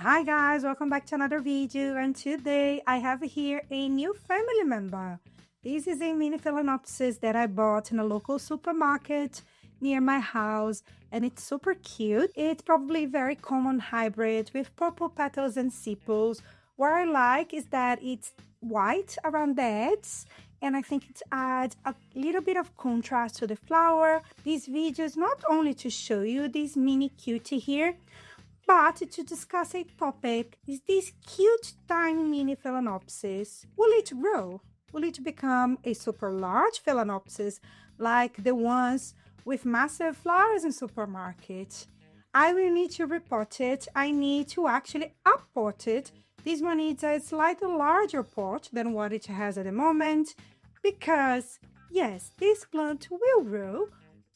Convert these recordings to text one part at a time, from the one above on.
Hi guys, welcome back to another video, and today I have here a new family member. This is a mini phalaenopsis that I bought in a local supermarket near my house, and it's super cute. It's probably a very common hybrid with purple petals and sepals. What I like is that it's white around the edges, and I think it adds a little bit of contrast to the flower. This video is not only to show you this mini cutie here, but to discuss a topic. Is this cute tiny mini phalaenopsis, will it grow? Will it become a super large phalaenopsis like the ones with massive flowers in supermarkets? I will need to repot it. I need to actually uppot it. This one needs a slightly larger pot than what it has at the moment because, yes, this plant will grow,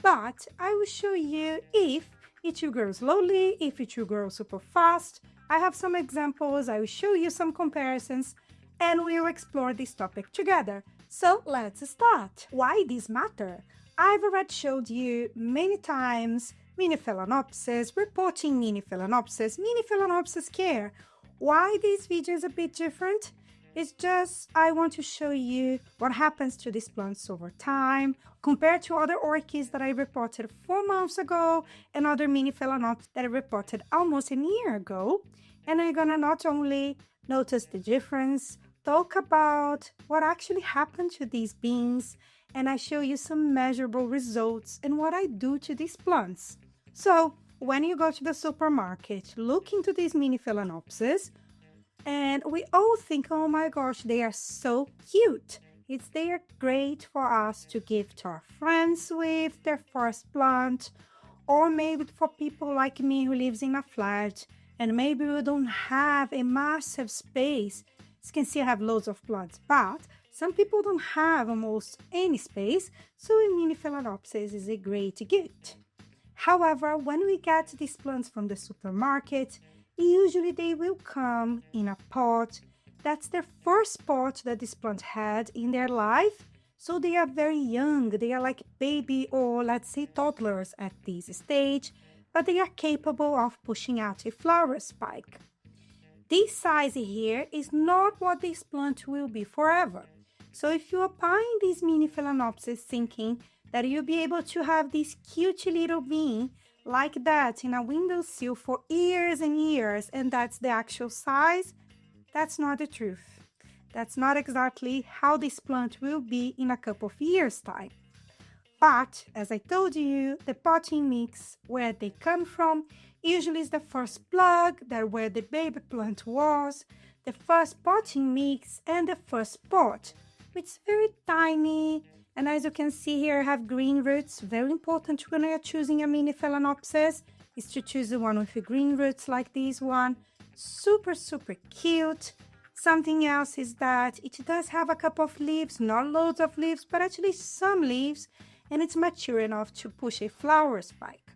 but I will show you if it will grow slowly, if it will grow super fast. I have some examples, I will show you some comparisons, and we will explore this topic together. So let's start. Why this matter? I've already showed you many times mini phalaenopsis, reporting mini phalaenopsis care. Why this video is a bit different? It's just I want to show you what happens to these plants over time compared to other orchids that I reported 4 months ago and other mini phalaenopsis that I reported almost a year ago. And I'm gonna not only notice the difference, talk about what actually happened to these beans, and I show you some measurable results and what I do to these plants. So when you go to the supermarket, look into these mini phalaenopsis, and we all think, oh my gosh, they are so cute. They are great for us to give to our friends with their first plant, or maybe for people like me who lives in a flat and maybe we don't have a massive space. As you can see, I have loads of plants, but some people don't have almost any space, so a mini phalaenopsis is a great gift. However, when we get these plants from the supermarket, usually they will come in a pot. That's their first pot that this plant had in their life. So they are very young. They are like baby or let's say toddlers at this stage, but they are capable of pushing out a flower spike. This size here is not what this plant will be forever. So if you are buying these mini phalaenopsis thinking that you'll be able to have this cute little bean like that in a windowsill for years and years, and that's the actual size, that's not the truth. That's not exactly how this plant will be in a couple of years' time. But, as I told you, the potting mix, where they come from, usually is the first plug, that where the baby plant was, the first potting mix, and the first pot, which is very tiny. And as you can see here, I have green roots. Very important when you're choosing a mini phalaenopsis is to choose the one with the green roots like this one. Super, super cute. Something else is that it does have a couple of leaves, not loads of leaves, but actually some leaves, and it's mature enough to push a flower spike.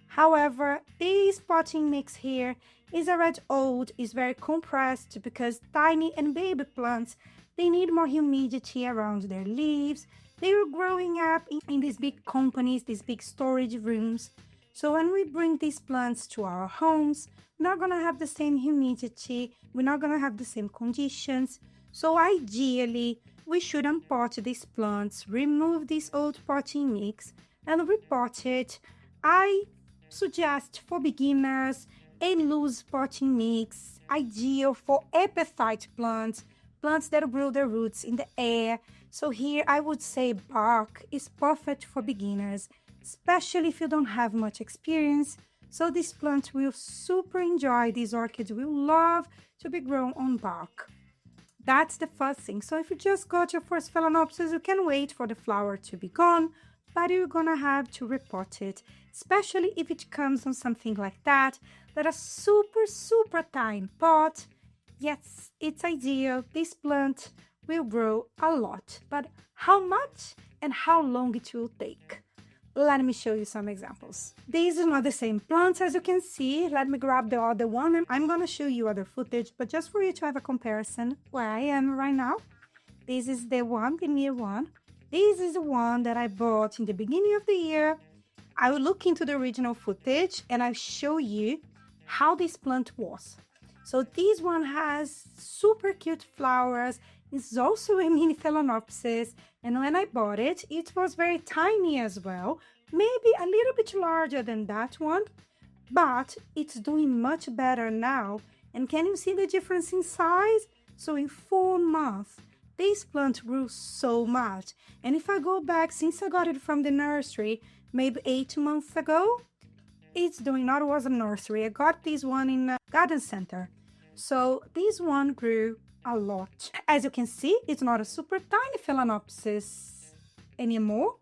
However, this potting mix here is already old, is very compressed because tiny and baby plants, they need more humidity around their leaves. They were growing up in these big companies, these big storage rooms. So when we bring these plants to our homes, we're not going to have the same humidity, we're not going to have the same conditions. So ideally, we should unpot these plants, remove this old potting mix, and repot it. I suggest for beginners a loose potting mix, ideal for epiphyte plants that grow their roots in the air. So here I would say bark is perfect for beginners, especially if you don't have much experience. So this plant will super enjoy, these orchids will love to be grown on bark. That's the first thing. So if you just got your first phalaenopsis, you can wait for the flower to be gone, but you're gonna have to repot it, especially if it comes on something like that a super, super tiny pot. Yes, it's ideal. This plant will grow a lot, but how much and how long it will take? Let me show you some examples. These are not the same plants as you can see. Let me grab the other one and I'm gonna show you other footage, but just for you to have a comparison where I am right now. This is the one, the near one. This is the one that I bought in the beginning of the year. I will look into the original footage and I'll show you how this plant was. So this one has super cute flowers. It's also a mini Phalaenopsis, and when I bought it, it was very tiny as well, maybe a little bit larger than that one, but it's doing much better now. And can you see the difference in size? So in 4 months, this plant grew so much. And if I go back, since I got it from the nursery, maybe 8 months ago, it's doing, not was a nursery. I got this one in a garden center. So this one grew a lot. As you can see, it's not a super tiny Phalaenopsis anymore.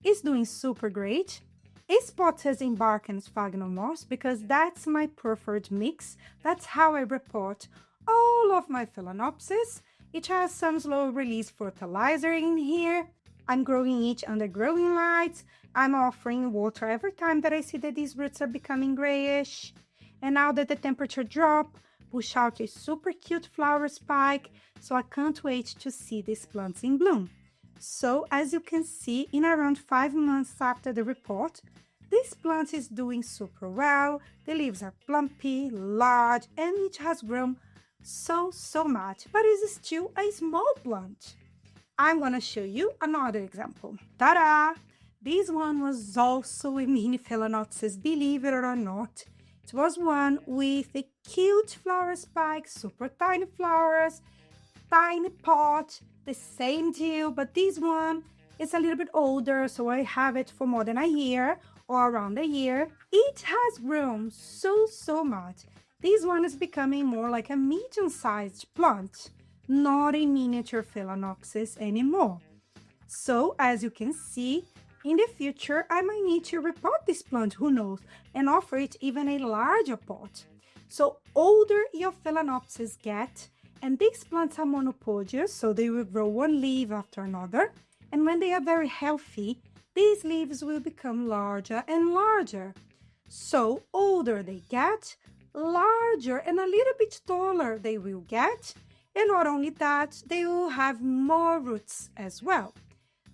It's doing super great. It's potted in bark and sphagnum moss because that's my preferred mix. That's how I repot all of my Phalaenopsis. It has some slow release fertilizer in here. I'm growing each under growing lights. I'm offering water every time that I see that these roots are becoming grayish. And now that the temperature dropped, push out a super cute flower spike, so I can't wait to see these plants in bloom. So as you can see, in around 5 months after the repot, this plant is doing super well. The leaves are plumpy, large, and it has grown so much, but it's still a small plant. I'm gonna show you another example. Ta-da! This one was also a mini Phalaenopsis, believe it or not. It was one with a cute flower spike, super tiny flowers, tiny pot, the same deal, but this one is a little bit older, so I have it for more than a year or around a year. It has grown so much. This one is becoming more like a medium-sized plant, not a miniature Phalaenopsis anymore. So as you can see, in the future, I might need to repot this plant, who knows, and offer it even a larger pot. So older your Phalaenopsis get, and these plants are monopodious, so they will grow one leaf after another, and when they are very healthy, these leaves will become larger and larger. So older they get, larger and a little bit taller they will get, and not only that, they will have more roots as well.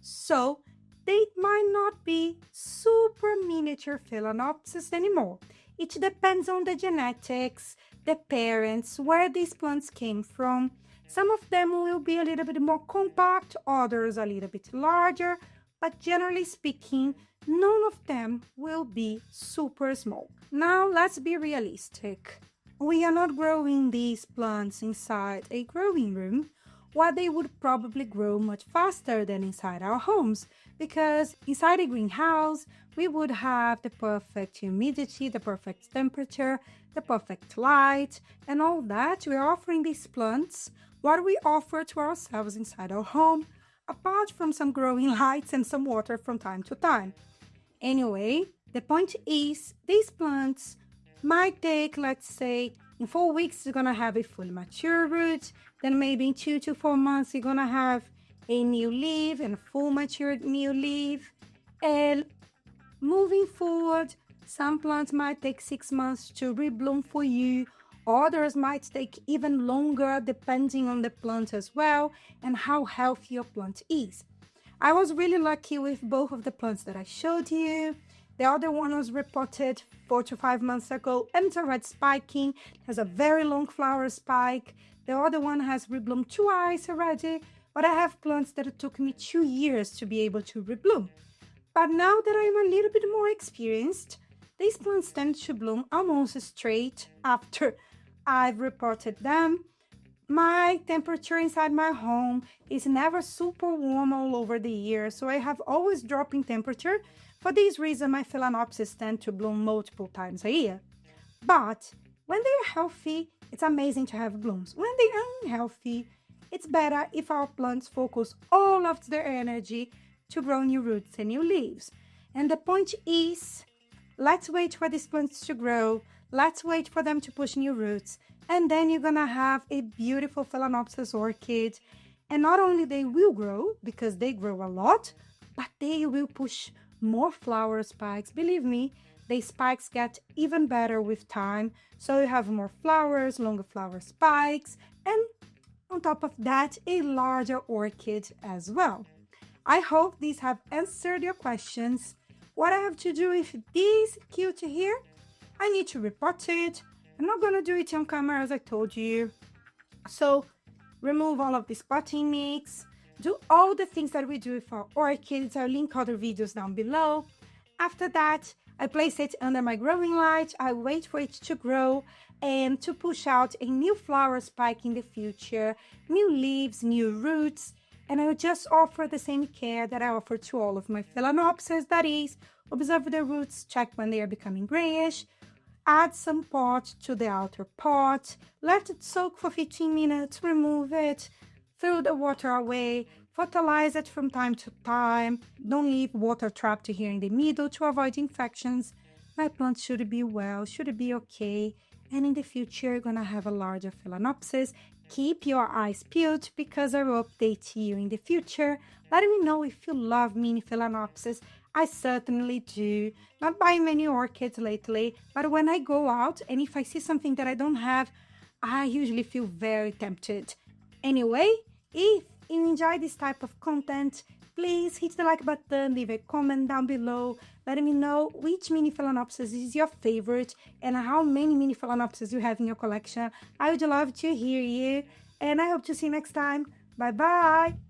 So they might not be super miniature Phalaenopsis anymore. It depends on the genetics, the parents, where these plants came from. Some of them will be a little bit more compact, others a little bit larger, but generally speaking, none of them will be super small. Now let's be realistic. We are not growing these plants inside a growing room, where they would probably grow much faster than inside our homes, because inside a greenhouse, we would have the perfect humidity, the perfect temperature, the perfect light, and all that. We're offering these plants what we offer to ourselves inside our home, apart from some growing lights and some water from time to time. Anyway, the point is, these plants might take, let's say, in 4 weeks, you're gonna have a fully mature root. Then maybe in 2 to 4 months, you're gonna have a new leaf and a full matured new leaf. And moving forward, some plants might take 6 months to rebloom for you. Others might take even longer, depending on the plant as well and how healthy your plant is. I was really lucky with both of the plants that I showed you. The other one was repotted 4 to 5 months ago and it's already spiking. It has a very long flower spike. The other one has rebloomed twice already, but I have plants that it took me 2 years to be able to rebloom. But now that I'm a little bit more experienced, these plants tend to bloom almost straight after I've repotted them. My temperature inside my home is never super warm all over the year, so I have always dropping temperature. For this reason, my Phalaenopsis tend to bloom multiple times a year. But when they are healthy, it's amazing to have blooms. When they are unhealthy, it's better if our plants focus all of their energy to grow new roots and new leaves. And the point is, let's wait for these plants to grow. Let's wait for them to push new roots. And then you're gonna have a beautiful Phalaenopsis orchid. And not only they will grow, because they grow a lot, but they will push more flower spikes. Believe me, the spikes get even better with time. So you have more flowers, longer flower spikes, and on top of that, a larger orchid as well. I hope these have answered your questions. What I have to do with this cute here, I need to repot it, I'm not gonna do it on camera as I told you. So remove all of this potting mix, do all the things that we do for orchids. I'll link other videos down below. After that, I place it under my growing light. I wait for it to grow and to push out a new flower spike in the future, new leaves, new roots, and I will just offer the same care that I offer to all of my phalaenopsis, that is, observe the roots, check when they are becoming grayish, add some pot to the outer pot, let it soak for 15 minutes, remove it, throw the water away, fertilize it from time to time, don't leave water trapped here in the middle to avoid infections. My plants should be well, should be okay, and in the future you're gonna have a larger phalaenopsis. Keep your eyes peeled because I will update you in the future. Let me know if you love mini phalaenopsis. I certainly do. Not buying many orchids lately, but when I go out and if I see something that I don't have, I usually feel very tempted. Anyway, if you enjoy this type of content, please hit the like button, leave a comment down below, letting me know which mini phalaenopsis is your favorite and how many mini phalaenopsis you have in your collection. I would love to hear you, and I hope to see you next time. Bye bye!